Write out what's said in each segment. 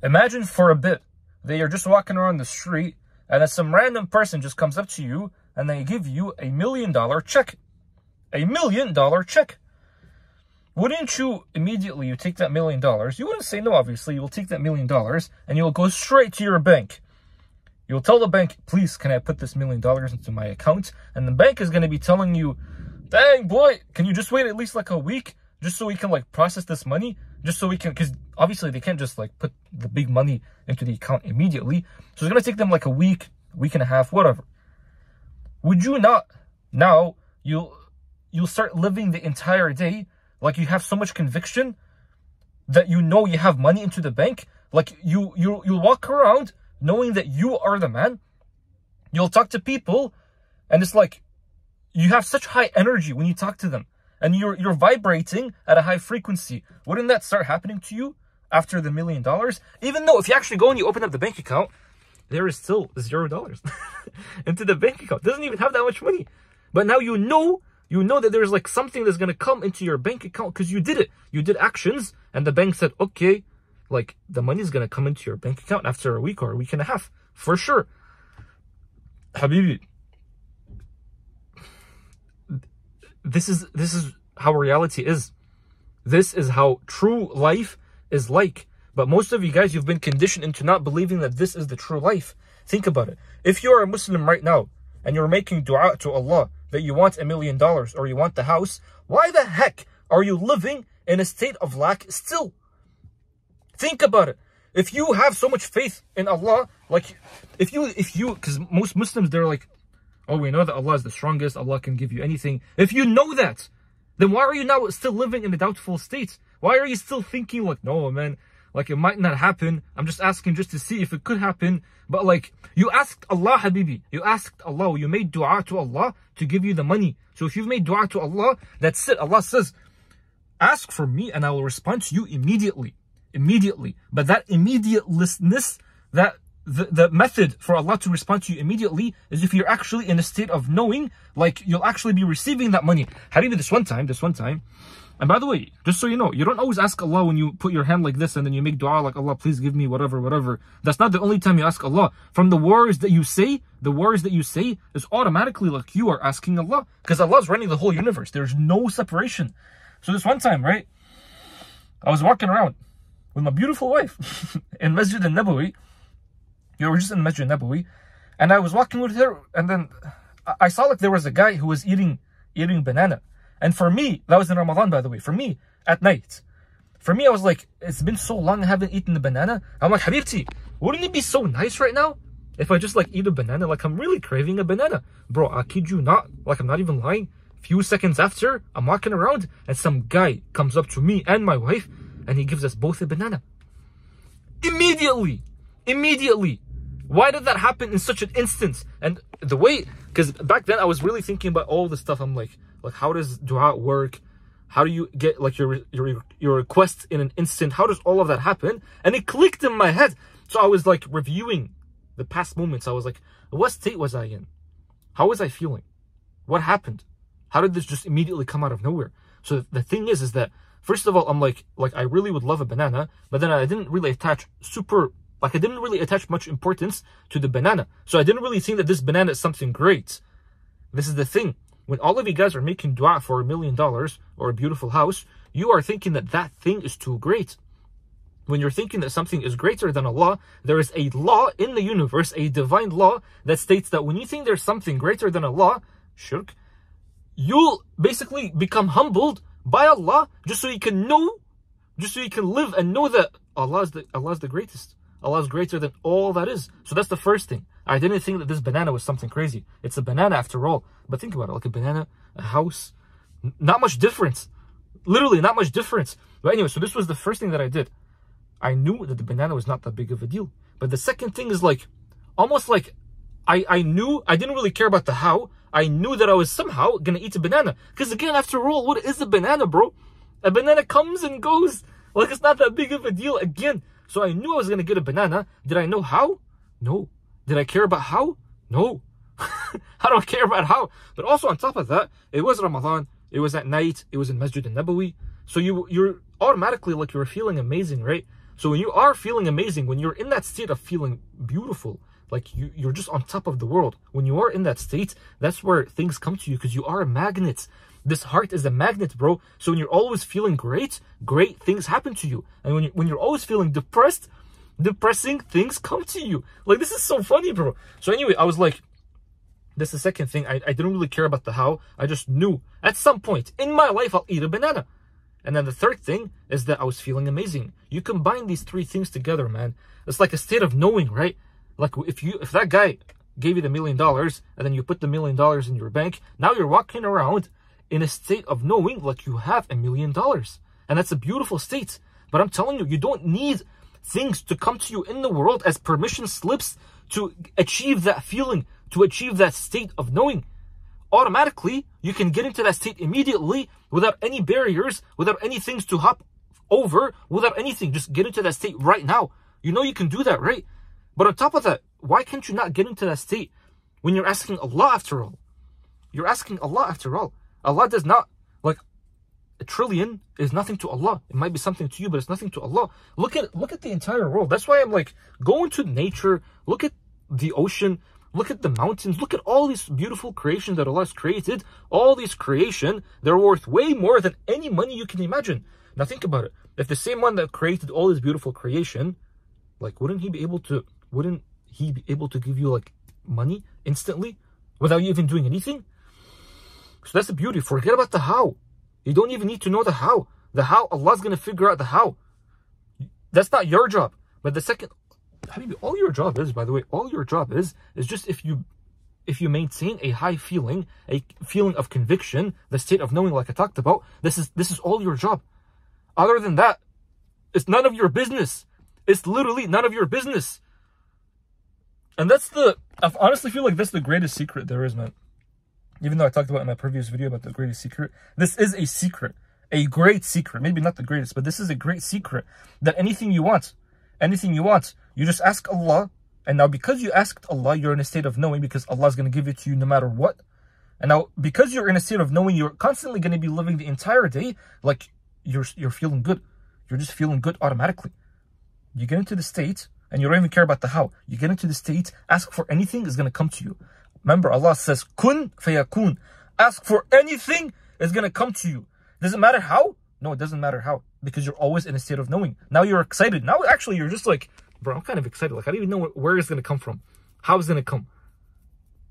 Imagine for a bit that you're just walking around the street and then some random person just comes up to you and they give you $1 million check. $1 million check. Wouldn't you immediately, you take that $1 million, you wouldn't say no, obviously, you'll take that $1 million and you'll go straight to your bank. You'll tell the bank, please, can I put this $1 million into my account? And the bank is going to be telling you, dang, boy, can you just wait at least like a week just so we can like process this money? Just so we can, because obviously they can't just like put the big money into the account immediately. So it's going to take them like a week and a half, whatever. Would you not, now, you'll start living the entire day like you have so much conviction that you know you have money into the bank? Like you'll walk around knowing that you are the man. You'll talk to people and it's like you have such high energy when you talk to them and you're vibrating at a high frequency. Wouldn't that start happening to you after the $1 million? Even though if you actually go and you open up the bank account, there is still $0 into the bank account. It doesn't even have that much money. But now you know that there's like something that's going to come into your bank account because you did it. You did actions and the bank said, okay, like the money is going to come into your bank account after a week or a week and a half. For sure. Habibi, this is how reality is. This is how true life is like. But most of you guys, you've been conditioned into not believing that this is the true life. Think about it. If you're a Muslim right now and you're making dua to Allah that you want $1 million or you want the house, why the heck are you living in a state of lack still? Think about it. If you have so much faith in Allah, like if you, because most Muslims, they're like, oh, we know that Allah is the strongest, Allah can give you anything. If you know that, then why are you now still living in a doubtful state? Why are you still thinking like, no, man, like it might not happen. I'm just asking just to see if it could happen. But like, you asked Allah, Habibi. You asked Allah. You made dua to Allah to give you the money. So if you've made dua to Allah, that's it. Allah says, ask for me and I will respond to you immediately. Immediately. But that immediatelessness, that the method for Allah to respond to you immediately is if you're actually in a state of knowing, like you'll actually be receiving that money. Habibi, this one time, and by the way, just so you know, you don't always ask Allah when you put your hand like this and then you make dua like, Allah, please give me whatever. That's not the only time you ask Allah. From the words that you say, is automatically like you are asking Allah. Because Allah's running the whole universe. There's no separation. So this one time, right, I was walking around with my beautiful wife in Masjid al-Nabawi. We were just in Masjid al-Nabawi. And I was walking with her and then I saw like there was a guy who was eating banana. And for me, that was in Ramadan, by the way. For me, at night. For me, I was like, it's been so long I haven't eaten the banana. I'm like, Habibti, wouldn't it be so nice right now if I just like eat a banana? Like I'm really craving a banana. Bro, I kid you not. Like I'm not even lying. Few seconds after, I'm walking around and some guy comes up to me and my wife and he gives us both a banana. Immediately. Why did that happen in such an instant? And the way, because back then I was really thinking about all this stuff. I'm like how does dua work? How do you get like your request in an instant? How does all of that happen? And it clicked in my head. So I was like reviewing the past moments. I was like, what state was I in? How was I feeling? What happened? How did this just immediately come out of nowhere? So the thing is that first of all, I'm like I really would love a banana, but then I didn't really attach much importance to the banana. So I didn't really think that this banana is something great. This is the thing. When all of you guys are making dua for $1 million or a beautiful house, you are thinking that that thing is too great. When you're thinking that something is greater than Allah, there is a law in the universe, a divine law that states that when you think there's something greater than Allah, shirk, you'll basically become humbled by Allah just so you can know, just so you can live and know that Allah is the greatest. Allah is greater than all that is. So that's the first thing. I didn't think that this banana was something crazy. It's a banana after all. But think about it, like a banana, a house, not much difference. Literally not much difference. But anyway, so this was the first thing that I did. I knew that the banana was not that big of a deal. But the second thing is like, almost like I knew, I didn't really care about the how. I knew that I was somehow going to eat a banana. Because again, after all, what is a banana, bro? A banana comes and goes. Like it's not that big of a deal again. So I knew I was going to get a banana. Did I know how? No. Did I care about how? No. I don't care about how. But also on top of that, it was Ramadan. It was at night. It was in Masjid al-Nabawi. So you're automatically like you were feeling amazing, right? So when you are feeling amazing, when you're in that state of feeling beautiful, like you're just on top of the world, when you are in that state, that's where things come to you, because you are a magnet. This heart is a magnet, bro. So when you're always feeling great, great things happen to you. And when you're always feeling depressed, depressing things come to you. Like, this is so funny, bro. So anyway, I was like, this is the second thing. I didn't really care about the how. I just knew at some point in my life I'll eat a banana. And then the third thing is that I was feeling amazing. You combine these three things together, man. It's like a state of knowing, right? Like if that guy gave you the $1 million and then you put the $1 million in your bank, now you're walking around in a state of knowing like you have $1 million. And that's a beautiful state. But I'm telling you, you don't need things to come to you in the world as permission slips to achieve that feeling, to achieve that state of knowing. Automatically, you can get into that state immediately without any barriers, without any things to hop over, without anything. Just get into that state right now. You know you can do that, right? But on top of that, why can't you not get into that state when you're asking Allah after all? You're asking Allah after all. Allah does not, like, a trillion is nothing to Allah. It might be something to you, but it's nothing to Allah. Look at the entire world. That's why I'm like, go into nature, look at the ocean, look at the mountains, look at all these beautiful creations that Allah has created. All these creation, they're worth way more than any money you can imagine. Now think about it. If the same one that created all this beautiful creation, like, wouldn't he be able to give you like money instantly without you even doing anything? So that's the beauty. Forget about the how. You don't even need to know the how. The how, Allah's going to figure out the how. That's not your job. But the second, Habibi, all your job is, by the way, all your job is just if you maintain a high feeling, a feeling of conviction, the state of knowing like I talked about, this is all your job. Other than that, it's none of your business. It's literally none of your business. And I honestly feel like that's the greatest secret there is, man. Even though I talked about in my previous video about the greatest secret, this is a secret, a great secret. Maybe not the greatest, but this is a great secret that anything you want, you just ask Allah. And now because you asked Allah, you're in a state of knowing because Allah is going to give it to you no matter what. And now because you're in a state of knowing, you're constantly going to be living the entire day like you're feeling good. You're just feeling good automatically. You get into the state and you don't even care about the how. You get into the state, ask for anything, is going to come to you. Remember, Allah says, kun fayakun. Ask for anything, it's going to come to you. Does it matter how? No, it doesn't matter how. Because you're always in a state of knowing. Now you're excited. Now actually you're just like, bro, I'm kind of excited. Like, I don't even know where it's going to come from. How it's going to come.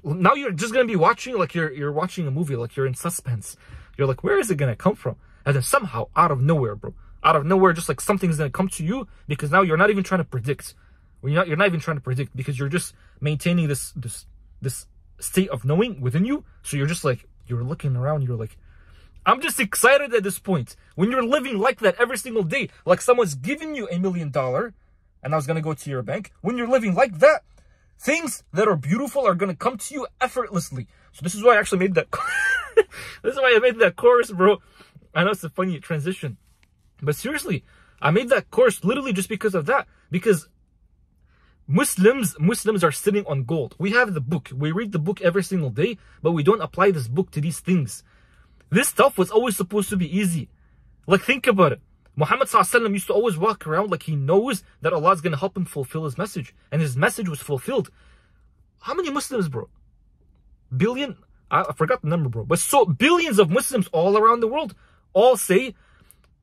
Now you're just going to be watching, like you're watching a movie, like you're in suspense. You're like, where is it going to come from? And then somehow, out of nowhere, bro. Out of nowhere, just like something's going to come to you because now you're not even trying to predict. You're not even trying to predict because you're just maintaining this state of knowing within you. So you're just like, you're looking around, you're like, I'm just excited at this point. When you're living like that every single day, like someone's giving you $1 million and I was going to go to your bank. When you're living like that, things that are beautiful are going to come to you effortlessly. So this is why I actually made that. This is why I made that course, bro. I know it's a funny transition, but seriously, I made that course literally just because of that. Because Muslims are sitting on gold. We have the book. We read the book every single day, but we don't apply this book to these things. This stuff was always supposed to be easy. Like, think about it. Muhammad ﷺ used to always walk around like he knows that Allah is going to help him fulfill his message. And his message was fulfilled. How many Muslims, bro? Billion? I forgot the number, bro. But so billions of Muslims all around the world all say,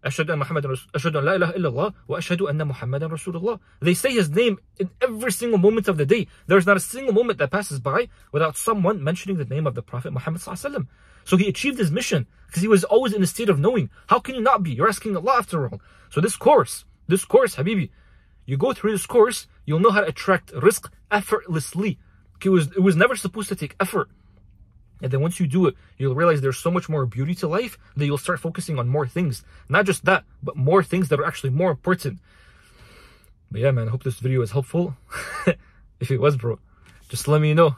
أشهد أن لا إله إلا الله وأشهد أن محمدا رسول الله. They say his name in every single moment of the day. There's not a single moment that passes by without someone mentioning the name of the Prophet Muhammad ﷺ. So he achieved his mission because he was always in a state of knowing. How can you not be? You're asking Allah after all. So this course, Habibi, you go through this course, you'll know how to attract rizq effortlessly. It was never supposed to take effort. And then once you do it, you'll realize there's so much more beauty to life that you'll start focusing on more things. Not just that, but more things that are actually more important. But yeah, man, I hope this video is helpful. If it was, bro, just let me know.